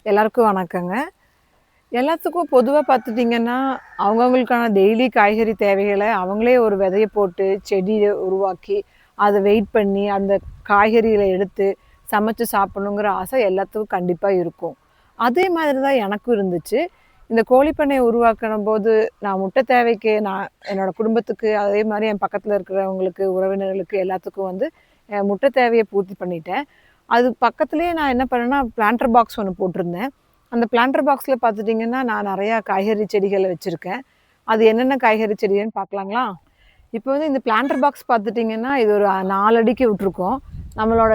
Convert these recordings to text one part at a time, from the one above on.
எல்லாருக்கும் வணக்கங்க. எல்லாத்துக்கும் பொதுவா பார்த்துட்டிங்கன்னா, அவங்கவங்களுக்கான டெய்லி காய்கறி தேவைகள அவங்களே ஒரு விதைய போட்டு, செடிய உருவாக்கி, அத வெயிட் பண்ணி, அந்த காய்கறிகள எடுத்து சமைச்சு சாப்பிடணுங்கிற ஆசை எல்லாத்துக்கும் கண்டிப்பா இருக்கும். அதே மாதிரி தான் எனக்கும் இருந்துச்சு. இந்த கோழி பண்ணைய உருவாக்கணும்போது, நான் முட்டை தேவைக்கு நான் என்னோட குடும்பத்துக்கு, அதே மாரி என் பக்கத்துல இருக்கிறவங்களுக்கு, உறவினர்களுக்கு எல்லாத்துக்கும் வந்து முட்டை தேவைய பூர்த்தி பண்ணிட்டேன். அது பக்கத்திலேயே நான் என்ன பண்ணேன்னா, பிளான்டர் பாக்ஸ் ஒண்ணு போட்டிருந்தேன். அந்த பிளான்டர் பாக்ஸ்ல பார்த்துட்டீங்கன்னா, நான் நெறையா காய்கறி செடிகள வச்சிருக்கேன். அது என்னென்ன காய்கறி செடின்னு பார்க்கலாங்களா? இப்போ வந்து இந்த பிளான்டர் பாக்ஸ் பார்த்துட்டீங்கன்னா, இது ஒரு 4 அடிக்கு விட்டுருக்கோம். நம்மளோட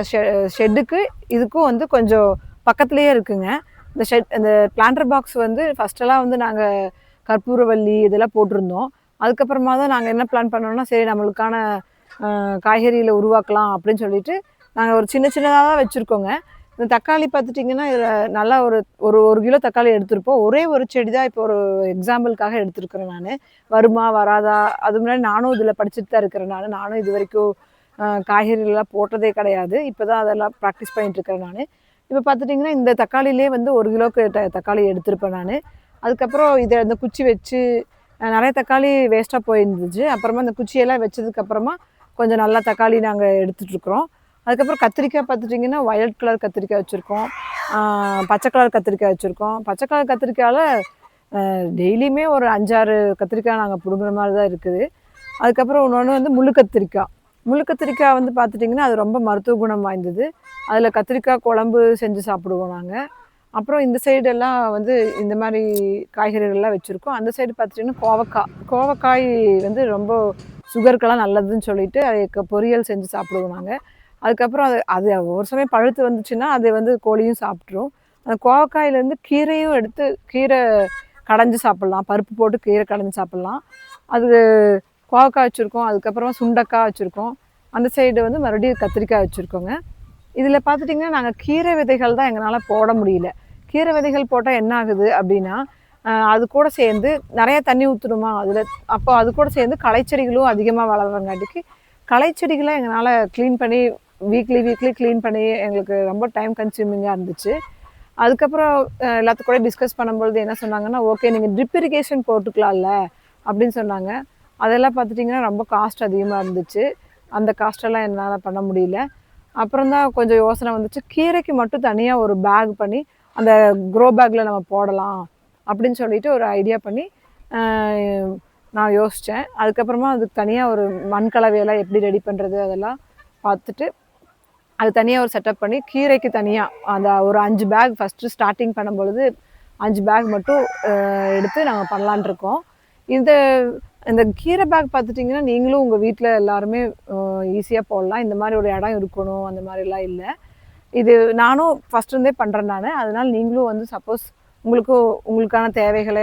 ஷெட்டுக்கு இதுக்கும் வந்து கொஞ்சம் பக்கத்திலேயே இருக்குங்க. இந்த பிளான்டர் பாக்ஸ் வந்து ஃபர்ஸ்ட்டெல்லாம் வந்து நாங்க கற்பூரவள்ளி இதெல்லாம் போட்டிருந்தோம். அதுக்கப்புறமா தான் நாங்க என்ன பிளான் பண்ணோம்னா, சரி நம்மளுக்கான காய்கறிகள உருவாக்கலாம் அப்படின்னு சொல்லிட்டு, நாங்க ஒரு சின்ன சின்னதா தான் வச்சிருக்கோங்க. இந்த தக்காளி பார்த்துட்டிங்கன்னா, இதில நல்லா ஒரு ஒரு 1 கிலோ தக்காளி எடுத்திருப்போம். ஒரே ஒரு செடி தான் இப்போ ஒரு எக்ஸாம்பிளுக்காக எடுத்திருக்கிறேன் நானு. வருமா? வராதா? அதுக்கு முன்னாடி நானும் இதில படிச்சுட்டு தான் இருக்கிறேன் நானு. நானும் இதுவரைக்கும் காய்கறிகள்லாம் போட்டதே கிடையாது. இப்ப தான் அதெல்லாம் ப்ராக்டிஸ் பண்ணிட்டு இருக்கிறேன் நானு. இப்ப பார்த்துட்டிங்கன்னா, இந்த தக்காளியிலேயே வந்து 1 கிலோக்கு தக்காளி எடுத்திருப்பேன் நானு. அதுக்கப்புறம் இந்த குச்சி வச்சு நெறைய தக்காளி வேஸ்ட்டா போயிருந்துச்சு. அப்புறமா இந்த குச்சியெல்லாம் வச்சதுக்கப்புறமா, கொஞ்சம் நல்லா தக்காளி நாங்க எடுத்துட்டுருக்குறோம். அதுக்கப்புறம் கத்திரிக்காய் பார்த்துட்டிங்கன்னா, வயலட் கலர் கத்திரிக்காய் வச்சுருக்கோம். பச்சை கலர் கத்திரிக்காய் வச்சுருக்கோம். பச்சை கலர் கத்திரிக்காயில டெய்லியுமே ஒரு 5, 6 கத்திரிக்காய் நாங்க புடுங்குற மாரி தான் இருக்குது. அதுக்கப்புறம் இன்னொன்னு வந்து முள்ளு கத்திரிக்காய். முள்ளு கத்திரிக்காய் வந்து பார்த்துட்டிங்கன்னா, அது ரொம்ப மருத்துவ குணம் வாய்ந்தது. அதில கத்திரிக்காய் குழம்பு செஞ்சு சாப்பிடுவோம் நாங்க. அப்புறம் இந்த சைடெல்லாம் வந்து இந்த மாரி காய்கறிகள்லாம் வச்சுருக்கோம். அந்த சைடு பார்த்துட்டிங்கன்னா கோவக்காய் வந்து ரொம்ப சுகருக்கெல்லாம் நல்லதுன்னு சொல்லிட்டு, அதுக்கு பொரியல் செஞ்சு சாப்பிடுவோம் நாங்க. அதுக்கப்புறம் அது அது ஒரு சமயம் பழுத்து வந்துச்சுன்னா, அது வந்து கோழியும் சாப்பிட்ரும். அந்த கோவக்காயிலேருந்து கீரையும் எடுத்து கீரை கடைஞ்சு சாப்பிட்லாம். பருப்பு போட்டு கீரை கடைஞ்சு சாப்பிட்லாம். அது கோவக்காய் வச்சுருக்கோம். அதுக்கப்புறமா சுண்டக்காய் வச்சுருக்கோம். அந்த சைடு வந்து மறுபடியும் கத்திரிக்காய் வச்சுருக்கோங்க. இதில பார்த்துட்டிங்கன்னா, நாங்க கீரை விதைகள் தான் எங்கனால போட முடியல. கீரை விதைகள் போட்டா என்ன ஆகுது அப்டின்னா, அது கூட சேர்ந்து நெறைய தண்ணி ஊத்தணுமா, அப்போ அது கூட சேர்ந்து களைச்செடிகளும் அதிகமா வளர்றங்காட்டிக்கு, களைச்செடிகள எங்கனால கிளீன் பண்ணி வீக்லி கிளீன் பண்ணி எங்களுக்கு ரொம்ப டைம் கன்சியூமிங்கா இருந்துச்சு. அதுக்கப்புறம் எல்லாத்து கூடயும் டிஸ்கஸ் பண்ணும்பொழுது என்ன சொன்னாங்கன்னா, "ஓகே நீங்க ட்ரிப் இரிகேஷன் போட்டுக்கலாம்ல" அப்படின்னு சொன்னாங்க. அதெல்லாம் பார்த்துட்டிங்கன்னா, ரொம்ப காஸ்ட் அதிகமா இருந்துச்சு. அந்த காஸ்ட்டெல்லாம் என்னால பண்ண முடியல. அப்புறம் தான் கொஞ்சம் யோசனை வந்துச்சு. கீரைக்கு மட்டும் தனியா ஒரு பேக் பண்ணி, அந்த க்ரோ பேக்ல நம்ம போடலாம். அப்படின்னு சொல்லிட்டு ஒரு ஐடியா பண்ணி, அ நான் யோசிச்சேன். அதுக்கப்புறமா அதுக்கு தனியா ஒரு மண் கலவையெல்லாம் எப்படி ரெடி பண்றது அதெல்லாம் பார்த்துட்டு, அது தனியா ஒரு செட்டப் பண்ணி, கீரைக்கு தனியா அந்த ஒரு 5 பேக் ஃபர்ஸ்ட்டு ஸ்டார்ட்டிங் பண்ணும்பொழுது, 5 பேக் மட்டும் எடுத்து நாங்க பண்ணலான்ட்டு இருக்கோம். இந்த இந்த கீரை பேக் பார்த்துட்டிங்கன்னா, நீங்களும் உங்க வீட்ல எல்லாருமே ஈஸியா போடலாம். இந்த மாரி ஒரு இடம் இருக்கணும், அந்த மாரிலாம் இல்ல. இது நானும் ஃபர்ஸ்ட் இருந்தே பண்றேன் நானு. அதனால நீங்களும் வந்து சப்போஸ் உங்களுக்கான தேவைகள,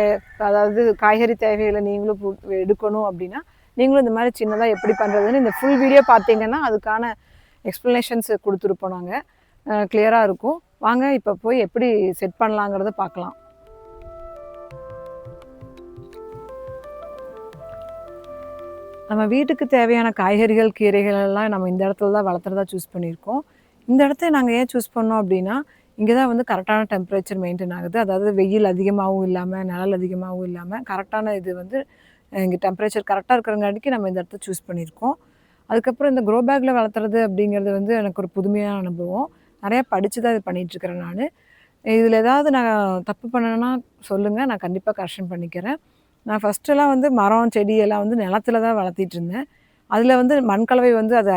அதாவது காய்கறி தேவைகள நீங்களும் எடுக்கணும் அப்டின்னா, நீங்களும் இந்த மாரி சின்னதா எப்படி பண்றதுன்னு இந்த ஃபுல் வீடியோ பார்த்தீங்கன்னா, அதுக்கான எக்ஸ்ப்ளனேஷன்ஸ் குடுத்துருப்போம் நாங்க. கிளியரா இருக்கும். வாங்க இப்ப போய் எப்படி செட் பண்ணலாங்கிறத பார்க்கலாம். நம்ம வீட்டுக்கு தேவையான காய்கறிகள், கீரைகள் எல்லாம் நம்ம இந்த இடத்துல தான் வளர்த்துறதா சூஸ் பண்ணியிருக்கோம். இந்த இடத்த நாங்க ஏன் சூஸ் பண்ணோம் அப்டின்னா, இங்க தான் வந்து கரெக்ட்டான டெம்பரேச்சர் மெயின்டெயின் ஆகுது. அதாவது வெயில் அதிகமாவும் இல்லாம, நிழல் அதிகமாவும் இல்லாம, கரெக்ட்டான இது வந்து இங்க டெம்பரேச்சர் கரெக்ட்டா இருக்கிறங்காட்டிக்கு நம்ம இந்த இடத்த சூஸ் பண்ணியிருக்கோம். அதுக்கப்புறம் இந்த க்ரோ பேக்ல வளர்த்துறது அப்படிங்கிறது வந்து எனக்கு ஒரு புதுமையான அனுபவம். நெறையா படிச்சு தான் இது பண்ணிட்டுருக்கிறேன் நானு. இதில ஏதாவது நான் தப்பு பண்ணேன்னா சொல்லுங்க. நான் கண்டிப்பா கரெக்ஷன் பண்ணிக்கிறேன். நான் ஃபர்ஸ்ட்டெல்லாம் வந்து மரம், செடி எல்லாம் வந்து நிலத்தில தான் வளர்த்திட்டு இருந்தேன். அதில வந்து மண்கலவை வந்து அது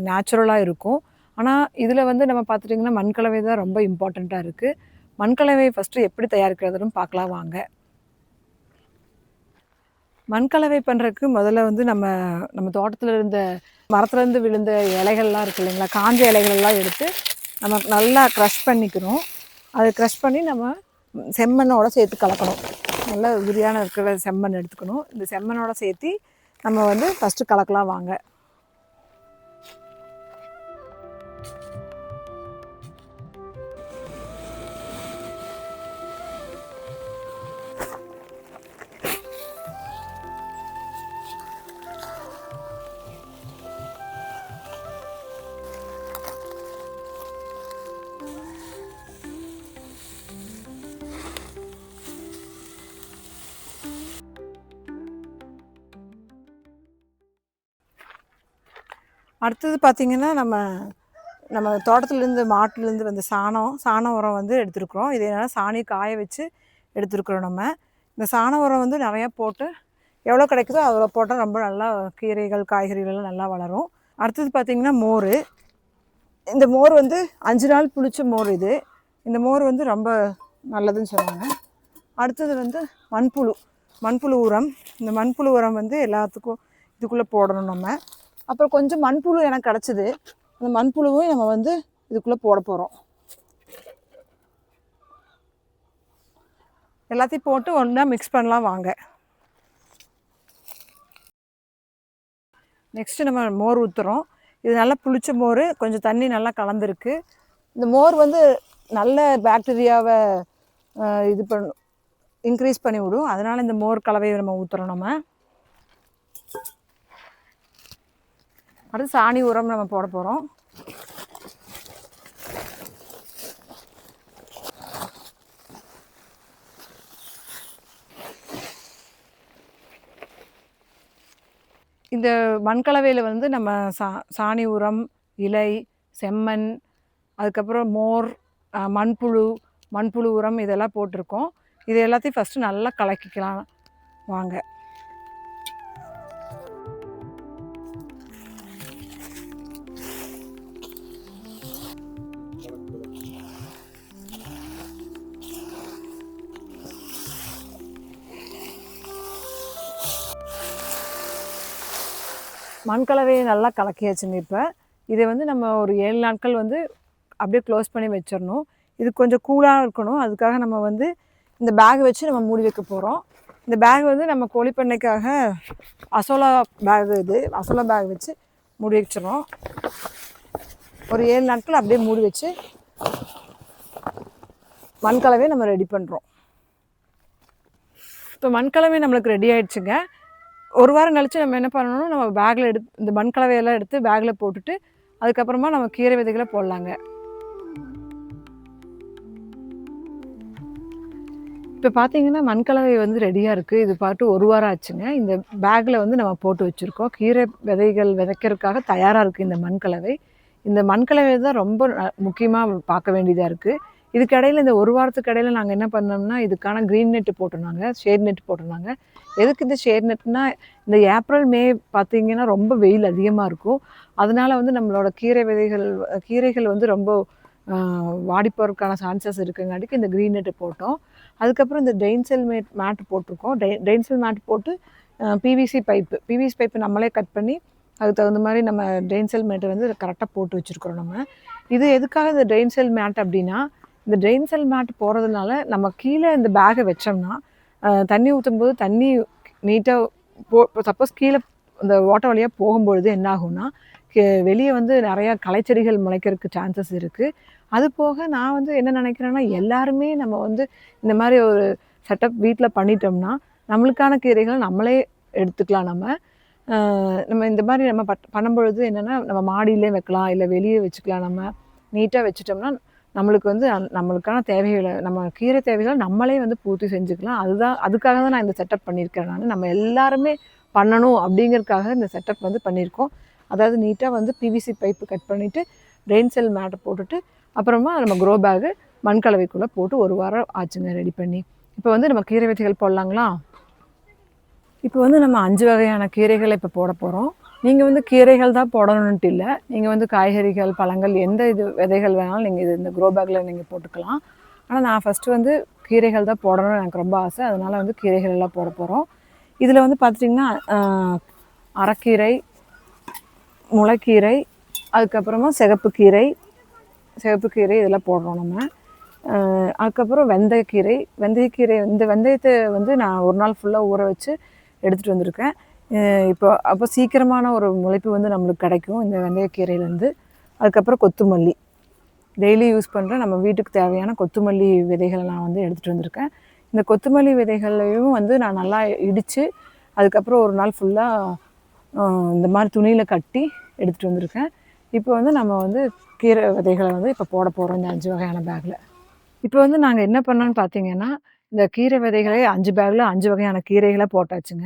நேச்சுரலா இருக்கும். ஆனா, இதில வந்து நம்ம பார்த்துட்டிங்கன்னா, மண்கலவை தான் ரொம்ப இம்பார்ட்டன்ட்டா இருக்கு. மண்கலவை ஃபர்ஸ்ட்டு எப்படி தயாரிக்கிறதுன்னு பார்க்கலாம் வாங்க. மண்கலவை பண்றதுக்கு முதல்ல வந்து நம்ம நம்ம தோட்டத்தில இருந்த மரத்துலேருந்து விழுந்த இலைகள்லாம் இருக்கு இல்லைங்களா? காஞ்ச இலைகளெல்லாம் எடுத்து நம்ம நல்லா க்ரஷ் பண்ணிக்கணும். அத க்ரஷ் பண்ணி நம்ம செம்மண்ணோட சேர்த்து கலக்கணும். நல்லா உதிரியான இருக்கிற செம்மண் எடுத்துக்கணும். இந்த செம்மண்ணோட சேர்த்தி நம்ம வந்து ஃபர்ஸ்ட்டு கலக்கலாம் வாங்க. அடுத்தது பார்த்திங்கன்னா, நம்ம நம்ம தோட்டத்துலேருந்து மாட்டுலேருந்து வந்த சாண உரம் வந்து எடுத்துருக்குறோம். இது என்னன்னா சாணி காய வச்சு எடுத்துருக்குறோம் நம்ம. இந்த சாண உரம் வந்து நிறையா போட்டு எவ்வளோ கிடைக்குதோ அவ்வளோ போட்டால் ரொம்ப நல்லா கீரைகள், காய்கறிகள்லாம் நல்லா வளரும். அடுத்தது பார்த்திங்கன்னா மோர். இந்த மோர் வந்து 5 நாள் புளிச்ச மோர் இது. இந்த மோர் வந்து ரொம்ப நல்லதுன்னு சொன்னாங்க. அடுத்தது வந்து மண்புழு உரம். இந்த மண்புழு உரம் வந்து எல்லாத்துக்கும் இதுக்குள்ளே போடணும் நம்ம. அப்புறம் கொஞ்சம் மண்புழு எனக்கு கிடச்சிது. அந்த மண்புழுவும் நம்ம வந்து இதுக்குள்ளே போட போகிறோம். எல்லாத்தையும் போட்டு ஒன்றா மிக்ஸ் பண்ணலாம் வாங்க. நெக்ஸ்ட்டு நம்ம மோர் ஊற்றுறோம். இது நல்லா புளிச்ச மோர், கொஞ்சம் தண்ணி நல்லா கலந்துருக்கு. இந்த மோர் வந்து நல்ல பாக்டீரியாவை இது பண்ணும், இன்க்ரீஸ் பண்ணி விடும். அதனால் இந்த மோர் கலவையை நம்ம ஊற்றுறோம் நம்ம. அடுத்து சாணி உரம் நம்ம போட போகிறோம். இந்த மண்கலவையில் வந்து நம்ம சாணி உரம், இலை, செம்மண், அதுக்கப்புறம் மோர், மண்புழு உரம் இதெல்லாம் போட்டிருக்கோம். இது எல்லாத்தையும் ஃபஸ்ட்டு நல்லா கலக்கிக்கலாம் வாங்க. மண்கலவையை நல்லா கலக்கியாச்சுங்க. இப்போ இதை வந்து நம்ம ஒரு 7 நாட்கள் வந்து அப்படியே க்ளோஸ் பண்ணி வச்சிடணும். இது கொஞ்சம் கூலாக இருக்கணும். அதுக்காக நம்ம வந்து இந்த பேக் வச்சு நம்ம மூடி வைக்க போகிறோம். இந்த பேக் வந்து நம்ம கோழிப்பண்ணைக்காக அசோலா பேக் வச்சு மூடி வச்சிடறோம். ஒரு 7 நாட்கள் அப்படியே மூடி வச்சு மண்கலவையை நம்ம ரெடி பண்ணுறோம். இப்போ மண்கலவை நம்மளுக்கு ரெடி ஆகிடுச்சுங்க. ஒரு வாரம் கழித்து நம்ம என்ன பண்ணணும்னா, நம்ம பேக்கில் இந்த மண்கலவையெல்லாம் எடுத்து பேக்கில் போட்டுட்டு அதுக்கப்புறமா நம்ம கீரை விதைகளை போடலாங்க. இப்போ பார்த்தீங்கன்னா மண்கலவை வந்து ரெடியாக இருக்குது. இது பாட்டு ஒரு வாரம் ஆச்சுங்க. இந்த பேக்கில் வந்து நம்ம போட்டு வச்சுருக்கோம். கீரை விதைகள் விதைக்கிறதுக்காக தயாராக இருக்குது இந்த மண்கலவை. இந்த மண்கலவை தான் ரொம்ப முக்கியமாக பார்க்க வேண்டியதாக இருக்குது. இதுக்கு இடையில இந்த ஒரு வாரத்துக்கு இடையில நாங்கள் என்ன பண்ணோம்னா, இதுக்கான க்ரீன் நெட்டு போட்டிருந்தாங்க, ஷேட் நெட் போட்டிருந்தாங்க. எதுக்கு இந்த ஷேட் நெட்னா, இந்த ஏப்ரல், மே பார்த்திங்கன்னா ரொம்ப வெயில் அதிகமாக இருக்கும். அதனால் வந்து நம்மளோட கீரைகள் வந்து ரொம்ப வாடி போகிறதுக்கான சான்சஸ் இருக்குங்காட்டிக்கு இந்த க்ரீன் நெட்டு போட்டோம். அதுக்கப்புறம் இந்த டெயின்செல் மேட் போட்டிருக்கோம். டெயின்செல் மேட் போட்டு பிவிசி பைப்பு நம்மளே கட் பண்ணி அதுக்கு தகுந்த மாதிரி நம்ம டெயின்செல் மேட்டை வந்து கரெக்டாக போட்டு வச்சுருக்குறோம் நம்ம. இது எதுக்காக இந்த டெயின்செல் மேட் அப்படின்னா, இந்த டெயின்செல் மேட் போகிறதுனால நம்ம கீழே இந்த பேக்கை வச்சோம்னா தண்ணி ஊற்றும்போது தண்ணி நீட்டாக சப்போஸ் கீழே இந்த ஓட்டை வழியாக போகும்பொழுது என்ன ஆகும்னா, வெளியே வந்து நிறையா களைச்செடிகள் முளைக்கிறதுக்கு சான்சஸ் இருக்குது. அது போக நான் வந்து என்ன நினைக்கிறேன்னா, எல்லாருமே நம்ம வந்து இந்த மாதிரி ஒரு செட்டப் வீட்டில் பண்ணிட்டோம்னா நம்மளுக்கான கீரைகள் நம்மளே எடுத்துக்கலாம். நம்ம இந்த மாதிரி நம்ம பண்ணும்பொழுது என்னென்னா, நம்ம மாடியிலே வைக்கலாம், இல்லை வெளியே வச்சுக்கலாம். நம்ம நீட்டாக வச்சுட்டோம்னா நம்மளுக்கு வந்து நம்மளுக்கான தேவைகளை, நம்ம கீரை தேவைகளை நம்மளே வந்து பூர்த்தி செஞ்சுக்கலாம். அதுக்காக தான் நான் இந்த செட்டப் பண்ணியிருக்கேன். நம்ம எல்லாருமே பண்ணணும் அப்படிங்கிறதுக்காக இந்த செட்டப் வந்து பண்ணியிருக்கோம். அதாவது நீட்டாக வந்து பிவிசி பைப்பு கட் பண்ணிவிட்டு டெயின்செல் மேட்டை போட்டுட்டு அப்புறமா நம்ம க்ரோ பேகு மண்கலவைக்குள்ளே போட்டு ஒரு வாரம் ஆச்சுங்க ரெடி பண்ணி. இப்போ வந்து நம்ம கீரை விதைகள் போடலாங்களா? இப்போ வந்து நம்ம 5 வகையான கீரைகளை இப்போ போட போகிறோம். நீங்கள் வந்து கீரைகள் தான் போடணுன்ட்டு இல்லை. நீங்கள் வந்து காய்கறிகள், பழங்கள் எந்த விதைகள் வேணாலும் நீங்கள் இந்த க்ரோ பேக்கில் நீங்கள் போட்டுக்கலாம். ஆனால் நான் ஃபஸ்ட்டு வந்து கீரைகள் தான் போடணும்னு எனக்கு ரொம்ப ஆசை. அதனால் வந்து கீரைகள் எல்லாம் போட போகிறோம். இதில் வந்து பார்த்துட்டிங்கன்னா அரைக்கீரை, முளைக்கீரை, அதுக்கப்புறமா சிகப்பு கீரை இதெல்லாம் போடுறோம் நம்ம. அதுக்கப்புறம் வெந்தயக்கீரை இந்த வெந்தயத்தை வந்து நான் ஒரு நாள் ஃபுல்லாக ஊற வச்சு எடுத்துகிட்டு வந்திருக்கேன். அப்போ சீக்கிரமான ஒரு முளைப்பு வந்து நம்மளுக்கு கிடைக்கும் இந்த வெந்தயக்கீரையிலேருந்து. அதுக்கப்புறம் கொத்தமல்லி, டெய்லி யூஸ் பண்ணுற நம்ம வீட்டுக்கு தேவையான கொத்தமல்லி விதைகளை நான் வந்து எடுத்துகிட்டு வந்திருக்கேன். இந்த கொத்தமல்லி விதைகளையும் வந்து நான் நல்லா இடித்து அதுக்கப்புறம் ஒரு நாள் ஃபுல்லாக இந்த மாதிரி துணியில் கட்டி எடுத்துகிட்டு வந்திருக்கேன். இப்போ வந்து நம்ம வந்து கீரை விதைகளை வந்து இப்போ போட போகிறோம் இந்த 5 வகையான பேக்கில். இப்போ வந்து நாங்கள் என்ன பண்ணோன்னு பார்த்தீங்கன்னா, இந்த கீரை விதைகளே 5 பேக்கில் 5 வகையான கீரைகளை போட்டாச்சுங்க.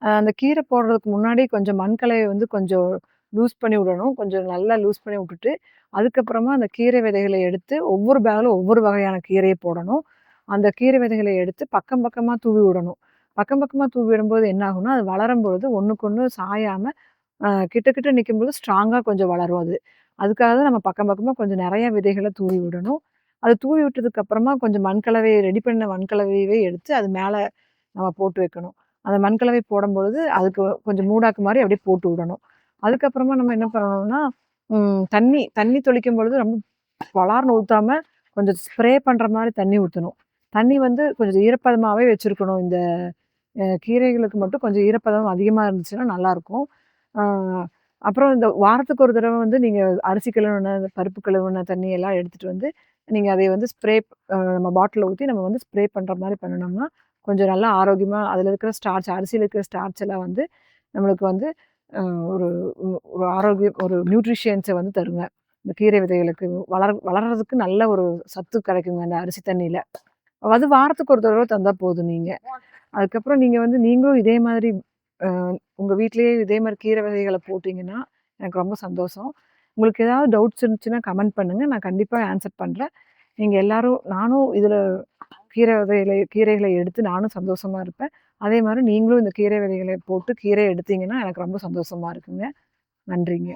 அந்த கீரை போடுறதுக்கு முன்னாடி கொஞ்சம் மண்கலவை வந்து கொஞ்சம் லூஸ் பண்ணி விடணும். கொஞ்சம் நல்லா லூஸ் பண்ணி விட்டுட்டு, அதுக்கப்புறமா அந்த கீரை விதைகள எடுத்து ஒவ்வொரு பேக்ல ஒவ்வொரு வகையான கீரைய போடணும். அந்த கீரை விதைகள எடுத்து பக்கம் பக்கமா தூவி விடணும். பக்கம் பக்கமா தூவி விடும்போது என்ன ஆகும்னா, அது வளரும்பொழுது ஒண்ணுக்கொண்ணு சாயாம கிட்ட கிட்ட நிக்கும்போது ஸ்ட்ராங்கா கொஞ்சம் வளரும் அது. அதுக்காக தான் நம்ம பக்கம் பக்கமா கொஞ்சம் நெறைய விதைகள தூவி விடணும். அத தூவி விட்டதுக்கு அப்புறமா கொஞ்சம் மண்கலவைய ரெடி பண்ண மண்கலவையவே எடுத்து அது மேல நம்ம போட்டு வைக்கணும். அந்த மண்கலவை போடும்பொழுது அதுக்கு கொஞ்சம் மூடாக்கு மாரி அப்படியே போட்டு விடணும். அதுக்கப்புறமா நம்ம என்ன பண்ணணும்னா, தண்ணி தண்ணி தெளிக்கும் பொழுது ரொம்ப பலார்ன்னு ஊத்தாம, கொஞ்சம் ஸ்ப்ரே பண்ற மாரி தண்ணி ஊத்தணும். தண்ணி வந்து கொஞ்சம் ஈரப்பதமாவே வச்சிருக்கணும். இந்த கீரைகளுக்கு மட்டும் கொஞ்சம் ஈரப்பதம் அதிகமா இருந்துச்சுன்னா நல்லாயிருக்கும். ஆ அப்புறம் இந்த வாரத்துக்கு ஒரு தடவ வந்து நீங்க அரிசி கழுவுன, பருப்பு கழுவுன தண்ணி எல்லாம் எடுத்துட்டு வந்து, நீங்க அதை வந்து ஸ்ப்ரே நம்ம பாட்டில்ல ஊத்தி நம்ம வந்து ஸ்ப்ரே பண்ற மாரி பண்ணுனோம்னா, கொஞ்சம் நல்லா ஆரோக்கியமா அதில இருக்கிற ஸ்டார்ச் அரிசியில இருக்கிற ஸ்டார்ச் எல்லாம் வந்து நம்மளுக்கு வந்து அ ஒரு ஒரு ஆரோக்கியம் ஒரு நியூட்ரிஷியன்ஸ வந்து தருங்க. இந்த கீரை விதைகளுக்கு வளர்றதுக்கு நல்ல ஒரு சத்து கிடைக்குங்க அந்த அரிசி தண்ணீல. அது வாரத்துக்கு ஒரு தடவ தந்தா போதும் நீங்க. அதுக்கப்புறம் நீங்க வந்து நீங்களும் இதே மாதிரி அ உங்க வீட்லயே இதே மாரி கீரை வகைகள போட்டீங்கன்னா, எனக்கு ரொம்ப சந்தோஷம். உங்களுக்கு ஏதாவது டவுட்ஸ் இருந்துச்சுன்னா கமெண்ட் பண்ணுங்க. நான் கண்டிப்பா ஆன்சர் பண்றேன். நீங்க எல்லாரும் நானும் இதுல கீரைகள எடுத்து நானும் சந்தோஷமா இருப்பேன். அதே மாரி நீங்களும் இந்த கீரை விதைகள போட்டு கீரை எடுத்தீங்கன்னா, எனக்கு ரொம்ப சந்தோஷமா இருக்குங்க. நன்றிங்க.